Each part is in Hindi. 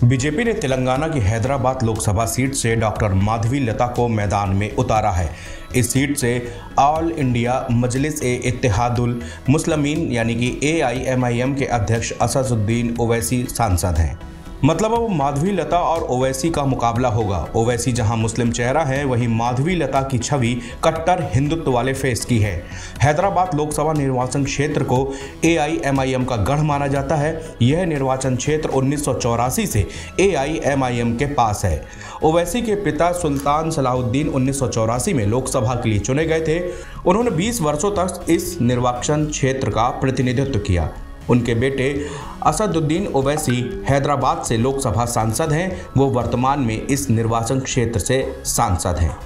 बीजेपी ने तेलंगाना की हैदराबाद लोकसभा सीट से डॉक्टर माधवी लता को मैदान में उतारा है। इस सीट से ऑल इंडिया मजलिस-ए-इत्तेहादुल मुस्लिमीन यानी कि AIMIM के अध्यक्ष असदुद्दीन ओवैसी सांसद हैं। मतलब अब माधवी लता और ओवैसी का मुकाबला होगा। ओवैसी जहां मुस्लिम चेहरा है, वहीं माधवी लता की छवि कट्टर हिंदुत्व वाले फेस की है। हैदराबाद लोकसभा निर्वाचन क्षेत्र को AIMIM का गढ़ माना जाता है। यह निर्वाचन क्षेत्र 1984 से AIMIM के पास है। ओवैसी के पिता सुल्तान सलाहुद्दीन 1984 में लोकसभा के लिए चुने गए थे। उन्होंने 20 वर्षों तक इस निर्वाचन क्षेत्र का प्रतिनिधित्व किया। उनके बेटे असदुद्दीन ओवैसी हैदराबाद से लोकसभा सांसद हैं। वो वर्तमान में इस निर्वाचन क्षेत्र से सांसद हैं।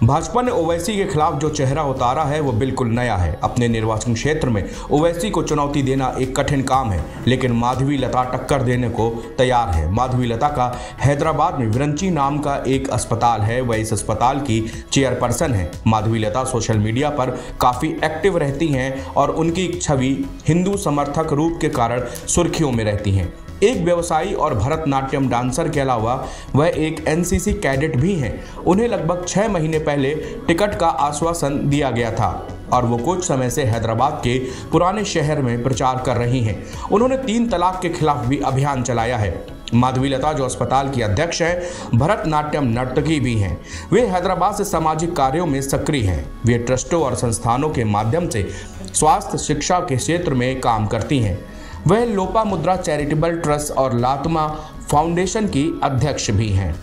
भाजपा ने ओवैसी के खिलाफ जो चेहरा उतारा है वो बिल्कुल नया है। अपने निर्वाचन क्षेत्र में ओवैसी को चुनौती देना एक कठिन काम है, लेकिन माधवी लता टक्कर देने को तैयार है। माधवी लता का हैदराबाद में विरंची नाम का एक अस्पताल है, वह इस अस्पताल की चेयरपर्सन है। माधवी लता सोशल मीडिया पर काफ़ी एक्टिव रहती हैं और उनकी छवि हिंदू समर्थक रूप के कारण सुर्खियों में रहती हैं। एक व्यवसायी और भरतनाट्यम डांसर के अलावा वह एक NCC कैडेट भी हैं। उन्हें लगभग 6 महीने पहले टिकट का आश्वासन दिया गया था और वो कुछ समय से हैदराबाद के पुराने शहर में प्रचार कर रही हैं। उन्होंने 3 तलाक के खिलाफ भी अभियान चलाया है। माधवी लता जो अस्पताल की अध्यक्ष हैं, भरतनाट्यम नर्तकी भी हैं। वे हैदराबाद से सामाजिक कार्यों में सक्रिय हैं। वे ट्रस्टों और संस्थानों के माध्यम से स्वास्थ्य शिक्षा के क्षेत्र में काम करती हैं। वह लोपामुद्रा चैरिटेबल ट्रस्ट और लातमा फाउंडेशन की अध्यक्ष भी हैं।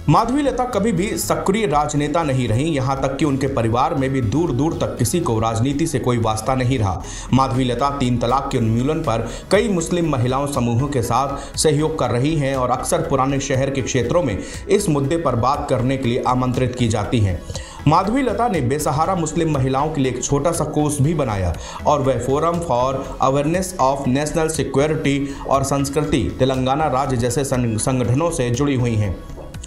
माधवी लता कभी भी सक्रिय राजनेता नहीं रही, यहां तक कि उनके परिवार में भी दूर दूर तक किसी को राजनीति से कोई वास्ता नहीं रहा। माधवी लता 3 तलाक के उन्मूलन पर कई मुस्लिम महिलाओं समूहों के साथ सहयोग कर रही हैं और अक्सर पुराने शहर के क्षेत्रों में इस मुद्दे पर बात करने के लिए आमंत्रित की जाती हैं। माधवी लता ने बेसहारा मुस्लिम महिलाओं के लिए एक छोटा सा कोर्स भी बनाया और वह forum for awareness of national security और संस्कृति तेलंगाना राज्य जैसे संगठनों से जुड़ी हुई हैं।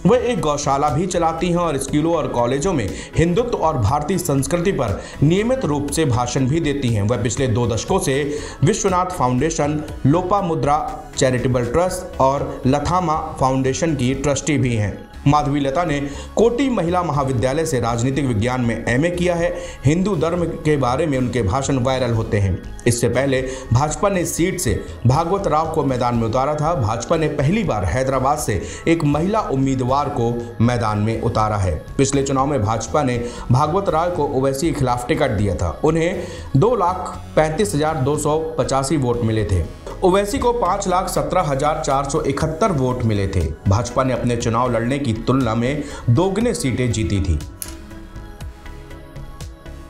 वह एक गौशाला भी चलाती हैं और स्कूलों और कॉलेजों में हिंदुत्व और भारतीय संस्कृति पर नियमित रूप से भाषण भी देती हैं। वह पिछले 2 दशकों से Vishwanath foundation, Lopamudra charitable trust और लथामा फाउंडेशन की ट्रस्टी भी हैं। माधवी लता ने कोटी महिला महाविद्यालय से राजनीतिक विज्ञान में MA किया है। हिंदू धर्म के बारे में उनके भाषण वायरल होते हैं। इससे पहले भाजपा ने इस सीट से भागवत राव को मैदान में उतारा था। भाजपा ने पहली बार हैदराबाद से एक महिला उम्मीदवार को मैदान में उतारा है। पिछले चुनाव में भाजपा ने भागवत राव को ओवैसी के खिलाफ टिकट दिया था। उन्हें 2,35,285 वोट मिले थे। ओवैसी को 5,17,471 वोट मिले थे। भाजपा ने अपने चुनाव लड़ने की तुलना में दोगुने सीटें जीती थी।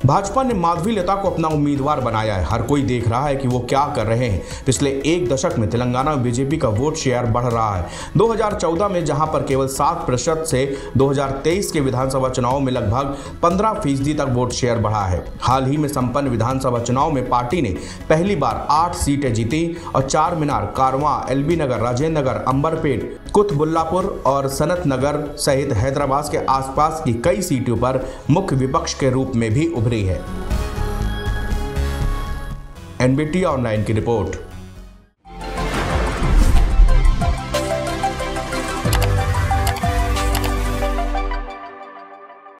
भाजपा ने माधवी लता को अपना उम्मीदवार बनाया है। हर कोई देख रहा है कि वो क्या कर रहे हैं। पिछले 1 दशक में तेलंगाना में बीजेपी का वोट शेयर बढ़ रहा है। 2014 में जहां पर केवल 7% से 2023 के विधानसभा चुनाव में लगभग 15% तक वोट शेयर बढ़ा है। हाल ही में संपन्न विधानसभा चुनाव में पार्टी ने पहली बार 8 सीटें जीती और 4 मीनार, कारवां, LB नगर, राजेंद्र नगर, अंबरपेट, कुतबुल्लापुर और सनत नगर सहित हैदराबाद के आसपास की कई सीटों पर मुख्य विपक्ष के रूप में भी उभरी है। NBT ऑनलाइन की रिपोर्ट।